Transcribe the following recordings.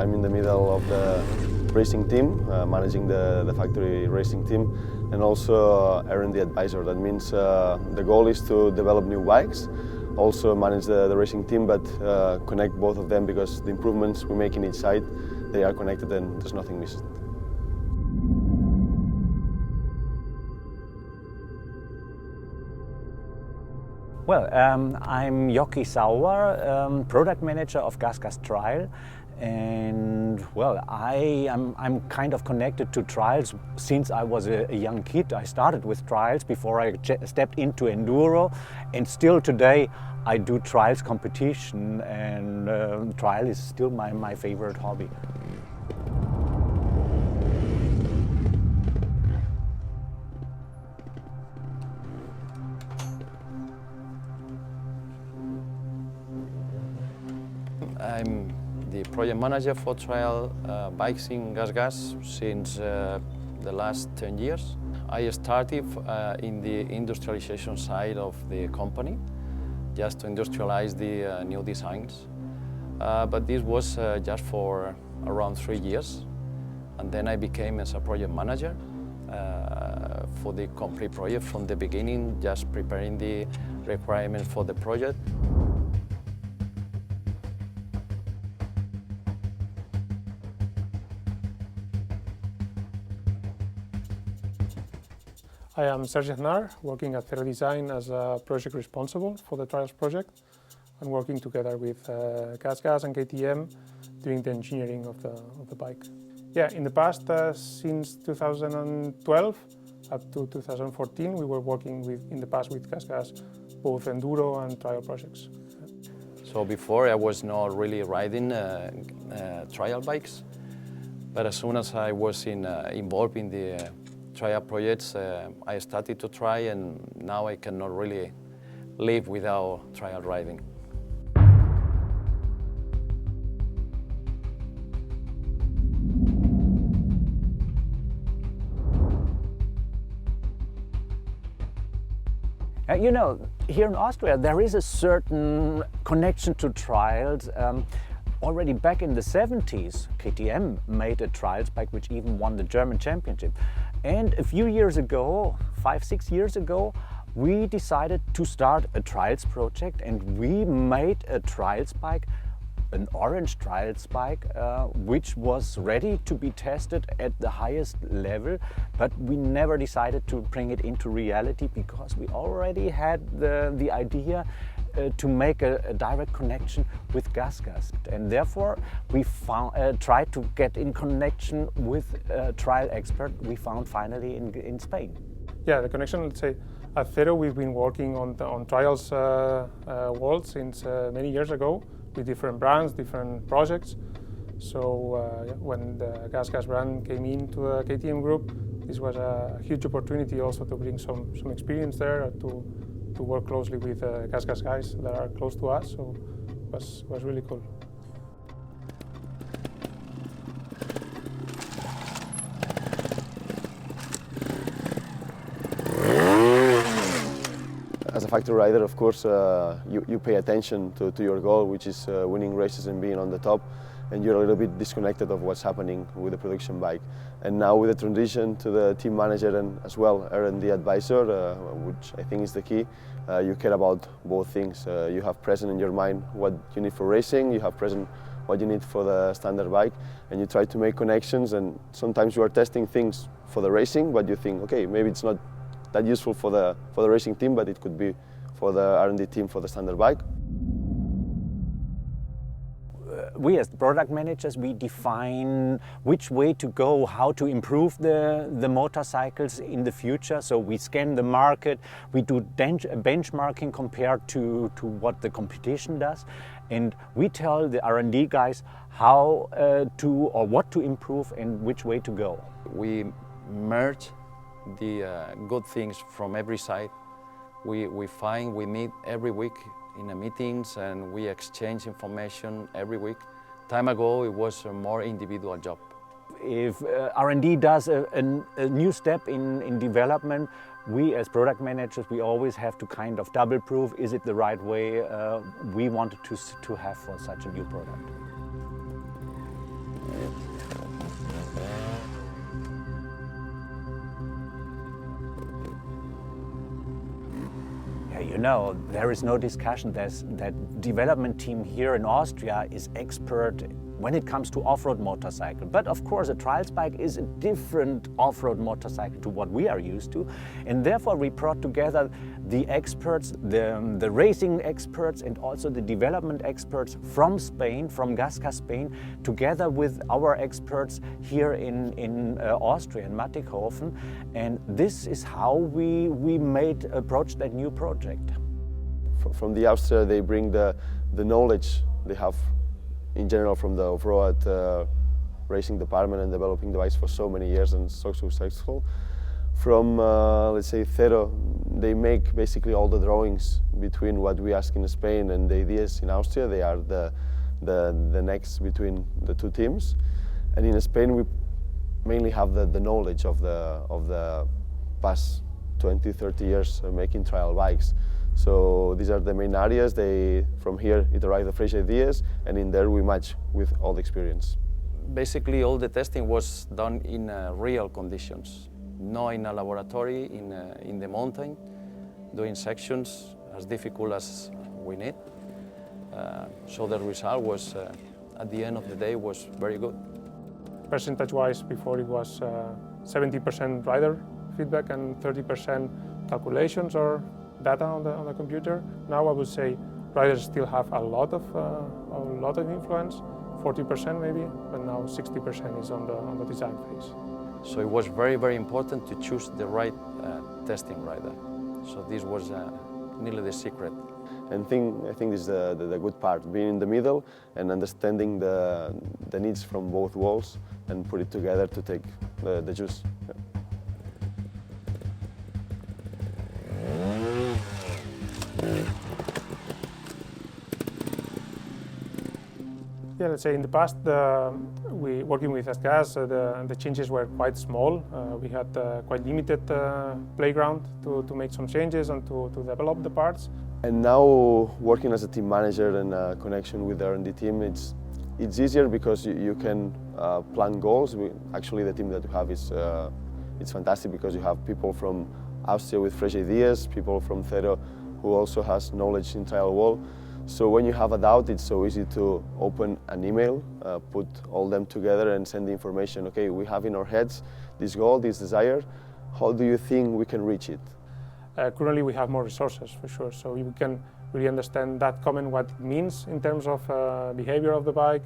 I'm in the middle of the racing team, managing the factory racing team, and also R&D advisor. That means the goal is to develop new bikes, also manage the racing team, but connect both of them, because the improvements we make in each side, they are connected and there's nothing missing. Well, I'm Joki Sauer, product manager of GASGAS Trial, and well, I'm kind of connected to trials since I was a young kid. I started with trials before I stepped into Enduro, and still today I do trials competition, and trial is still my favorite hobby. I'm the project manager for trial bikes in GASGAS since the last 10 years. I started in the industrialization side of the company, just to industrialize the new designs. But this was just for around 3 years. And then I became as a project manager for the complete project from the beginning, just preparing the requirements for the project. I am Serge Aznar, working at Zero Design as a project responsible for the trials project, and working together with GASGAS and KTM doing the engineering of the bike. Yeah, in the past, since 2012 up to 2014, we were working in the past with GASGAS, both enduro and trial projects. So before I was not really riding trial bikes, but as soon as I was involved in the trial projects, I started to try, and now I cannot really live without trial riding. You know, here in Austria there is a certain connection to trials. Already back in the 70s, KTM made a trials bike which even won the German championship. And a few years ago, 5-6 years ago, we decided to start a trials project, and we made a trials bike, an orange trials bike, which was ready to be tested at the highest level, but we never decided to bring it into reality because we already had the idea to make a direct connection with GASGAS, and therefore we tried to get in connection with a trial expert we found finally in Spain. Yeah, the connection, let's say, at Zero we've been working on trials world since many years ago with different brands, different projects. So when the GASGAS brand came into the KTM group, this was a huge opportunity also to bring some experience there, to work closely with GASGAS guys that are close to us, so it was really cool. As a factory rider, of course, you pay attention to your goal, which is winning races and being on the top, and you're a little bit disconnected of what's happening with the production bike. And now with the transition to the team manager and as well R&D advisor, which I think is the key, you care about both things. You have present in your mind what you need for racing, you have present what you need for the standard bike, and you try to make connections, and sometimes you are testing things for the racing, but you think, okay, maybe it's not that useful for the racing team, but it could be for the R&D team for the standard bike. We as product managers, we define which way to go, how to improve the motorcycles in the future. So we scan the market, we do benchmarking compared to what the competition does, and we tell the R&D guys how to or what to improve and which way to go. We merge the good things from every side. We meet every week in the meetings, and we exchange information every week. Time ago, it was a more individual job. If R&D does a new step in development, we as product managers, we always have to kind of double proof, is it the right way we wanted to have for such a new product. you know, there is no discussion. That development team here in Austria is expert when it comes to off-road motorcycle. But of course, a trials bike is a different off-road motorcycle to what we are used to. And therefore, we brought together the experts, the racing experts, and also the development experts from Spain, from GASGAS Spain, together with our experts here in Austria, in Mattighofen. And this is how we approached that new project. From the Austria, they bring the knowledge they have in general from the off-road racing department and developing the bikes for so many years and so successful. From, let's say, Zero, they make basically all the drawings between what we ask in Spain and the ideas in Austria. They are the next between the two teams. And in Spain, we mainly have the knowledge of the past 20, 30 years making trial bikes. So these are the main areas. From here, it arrive the fresh ideas, and in there we match with all the experience. Basically, all the testing was done in real conditions, not in a laboratory, in the mountain, doing sections as difficult as we need. So the result was, at the end of the day, was very good. Percentage-wise, before it was 70% rider feedback and 30% calculations or data on the computer. Now I would say riders still have a lot of influence, 40% maybe, but now 60% is on the design phase. So it was very, very important to choose the right testing rider. So this was nearly the secret. And I think this is the good part, being in the middle and understanding the needs from both walls and put it together to take the juice. Yeah. Yeah, let's say in the past, working with GASGAS, the changes were quite small. We had quite limited playground to make some changes and to develop the parts. And now, working as a team manager and a connection with the R&D team, it's easier because you can plan goals. Actually, the team that you have is it's fantastic because you have people from Austria with fresh ideas, people from Zero who also has knowledge in trial wall. So when you have a doubt, it's so easy to open an email, put all them together and send the information. Okay, we have in our heads this goal, this desire. How do you think we can reach it? Currently we have more resources for sure, so we can really understand that comment, what it means in terms of behavior of the bike,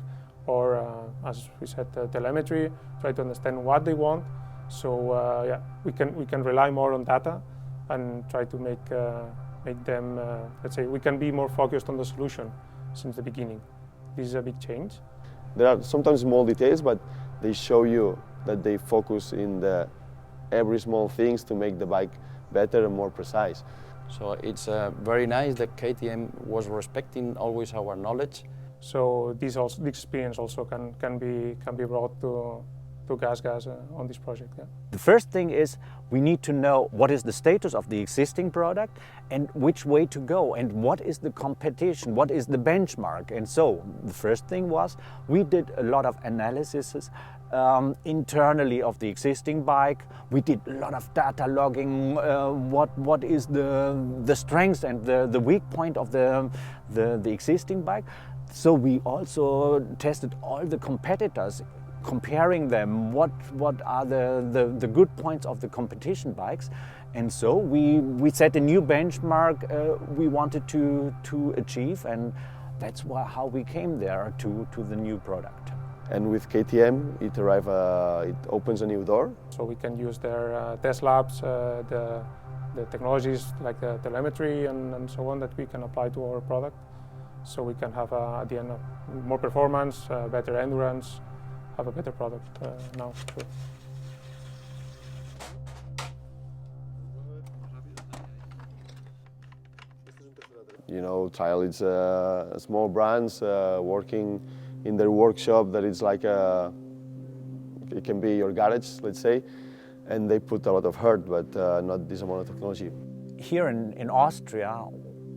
or as we said, telemetry, try to understand what they want. So yeah, we can rely more on data and try to make them, let's say, we can be more focused on the solution since the beginning. This is a big change. There are sometimes small details, but they show you that they focus in every small things to make the bike better and more precise. So it's very nice that KTM was respecting always our knowledge. So this experience also can be brought to GASGAS on this project. Yeah. The first thing is we need to know what is the status of the existing product and which way to go and what is the competition, what is the benchmark. And so the first thing was we did a lot of analysis internally of the existing bike. We did a lot of data logging, what is the strength and the weak point of the existing bike. So we also tested all the competitors, comparing them, what are the good points of the competition bikes. And so we set a new benchmark we wanted to achieve, and that's how we came there to the new product. And with KTM, it opens a new door. So we can use their test labs, the technologies like the telemetry and so on that we can apply to our product. So we can have at the end more performance, better endurance, have a better product now. Sure. You know, Trial is a small brands working in their workshop that is like it can be your garage, let's say, and they put a lot of heart, but not this amount of technology. Here in Austria,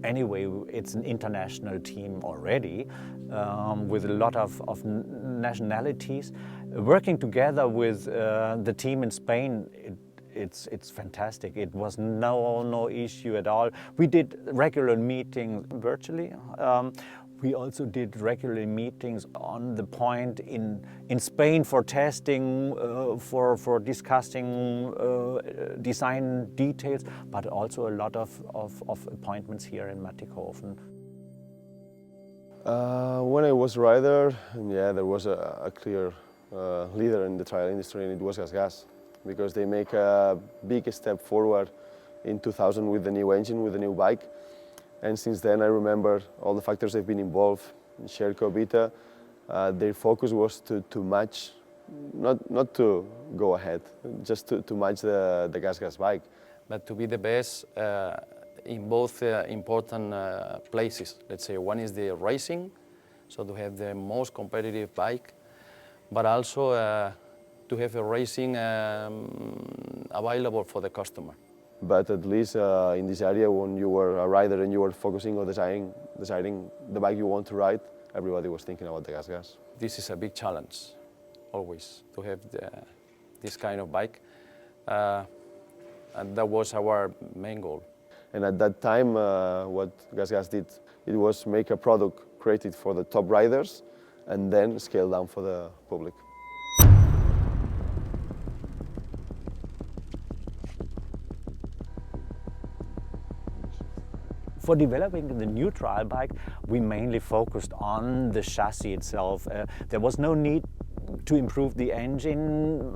anyway, it's an international team already, with a lot of nationalities. Working together with the team in Spain, it's fantastic. It was no issue at all. We did regular meetings virtually. We also did regular meetings on the point in Spain for testing, for discussing design details, but also a lot of appointments here in Mattighofen. When I was rider, yeah, there was a clear leader in the trial industry, and it was GASGAS, because they make a big step forward in 2000 with the new engine, with the new bike. And since then, I remember all the factors they've been involved in Sherco Vita. Their focus was to match, not to go ahead, just to match the GASGAS bike. But to be the best in both important places. Let's say one is the racing, so to have the most competitive bike, but also to have a racing available for the customer. But at least in this area, when you were a rider and you were focusing on deciding the bike you want to ride, everybody was thinking about the GASGAS. This is a big challenge, always, to have this kind of bike. And that was our main goal. And at that time, what GASGAS did, it was make a product created for the top riders and then scale down for the public. For developing the new trial bike, we mainly focused on the chassis itself. There was no need to improve the engine,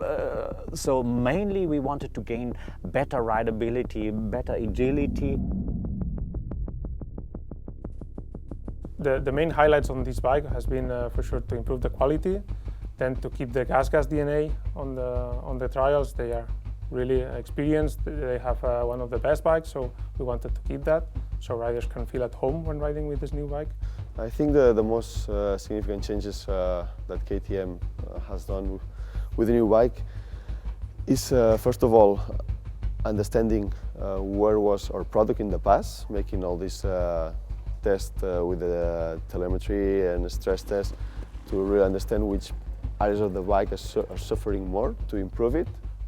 so mainly we wanted to gain better rideability, better agility. The main highlights on this bike has been for sure to improve the quality, then to keep the GASGAS DNA on the trials. They are really experienced. They have one of the best bikes, so we wanted to keep that, so riders can feel at home when riding with this new bike. I think the most significant changes that KTM has done with the new bike is, first of all, understanding where was our product in the past, making all these tests with the telemetry and stress tests to really understand which areas of the bike are suffering more to improve it.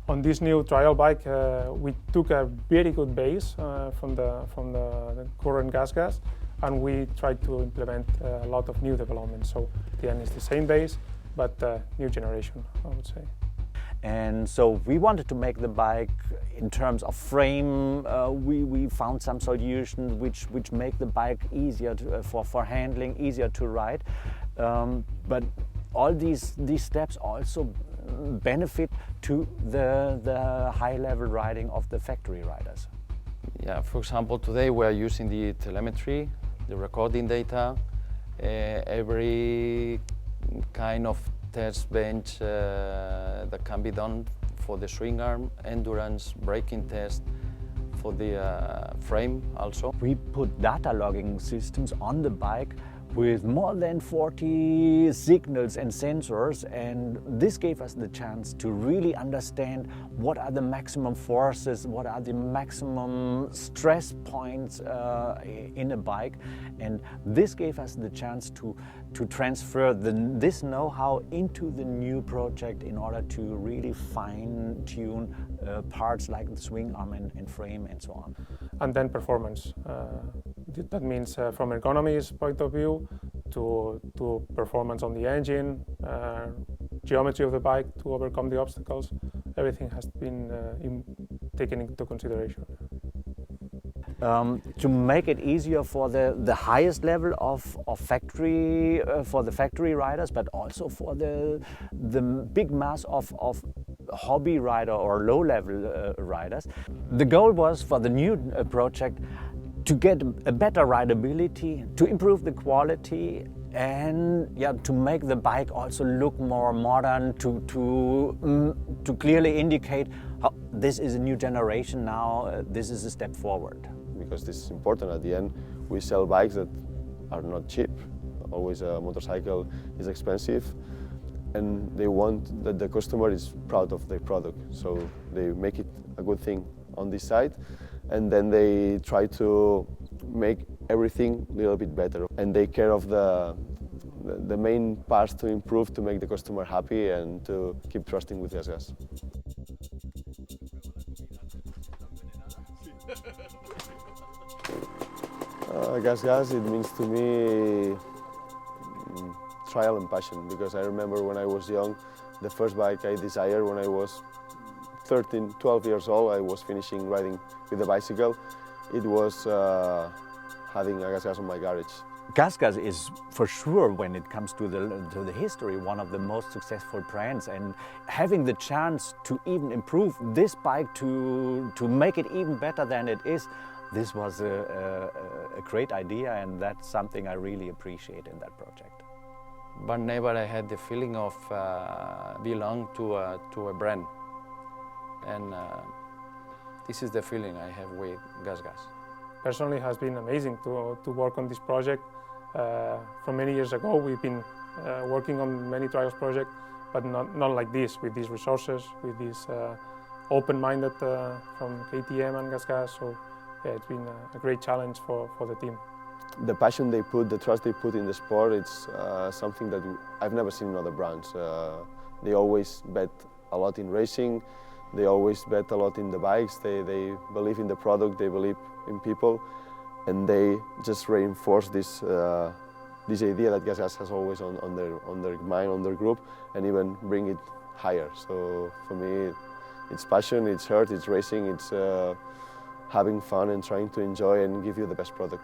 On this new trial bike, we took a very good base from the current GASGAS, and we tried to implement a lot of new developments. So the end is the same base, but new generation, I would say. And so we wanted to make the bike in terms of frame. We found some solutions which make the bike easier for handling, easier to ride. But all these steps also benefit to the high-level riding of the factory riders. Yeah, for example, today we are using the telemetry, the recording data, every kind of test bench that can be done for the swing arm, endurance, braking test, for the frame also. We put data logging systems on the bike with more than 40 signals and sensors, and this gave us the chance to really understand what are the maximum forces, what are the maximum stress points in a bike, and this gave us the chance to transfer this know-how into the new project in order to really fine-tune parts like the swing arm and frame and so on. And then performance. That means from ergonomy's point of view to performance on the engine, geometry of the bike to overcome the obstacles. Everything has been taken into consideration. To make it easier for the highest level of factory, for the factory riders, but also for the big mass of hobby rider or low-level riders. The goal was for the new project to get a better rideability, to improve the quality, and to make the bike also look more modern, to clearly indicate how this is a new generation now, this is a step forward. Because this is important. At the end, we sell bikes that are not cheap. Always a motorcycle is expensive, and they want that the customer is proud of their product. So they make it a good thing on this side, and then they try to make everything a little bit better. And they care of the main parts to improve, to make the customer happy and to keep trusting with GASGAS. GASGAS, it means to me trial and passion, because I remember when I was young, the first bike I desired when I was 13, 12 years old, I was finishing riding with a bicycle. It was having a GASGAS on my garage. GASGAS is for sure, when it comes to the history, one of the most successful brands, and having the chance to even improve this bike to make it even better than it is, this was a great idea, and that's something I really appreciate in that project. But never I had the feeling of belong to a brand, and this is the feeling I have with GASGAS. Personally, it has been amazing to work on this project. From many years ago, we've been working on many trials projects, but not like this, with these resources, with this open-minded from KTM and GASGAS. So yeah, it's been a great challenge for the team. The passion they put, the trust they put in the sport, it's something that I've never seen in other brands. They always bet a lot in racing, they always bet a lot in the bikes, they believe in the product, they believe in people, and they just reinforce this idea that GASGAS has always on their mind, on their group, and even bring it higher. So for me, it's passion, it's heart, it's racing, it's having fun and trying to enjoy and give you the best product.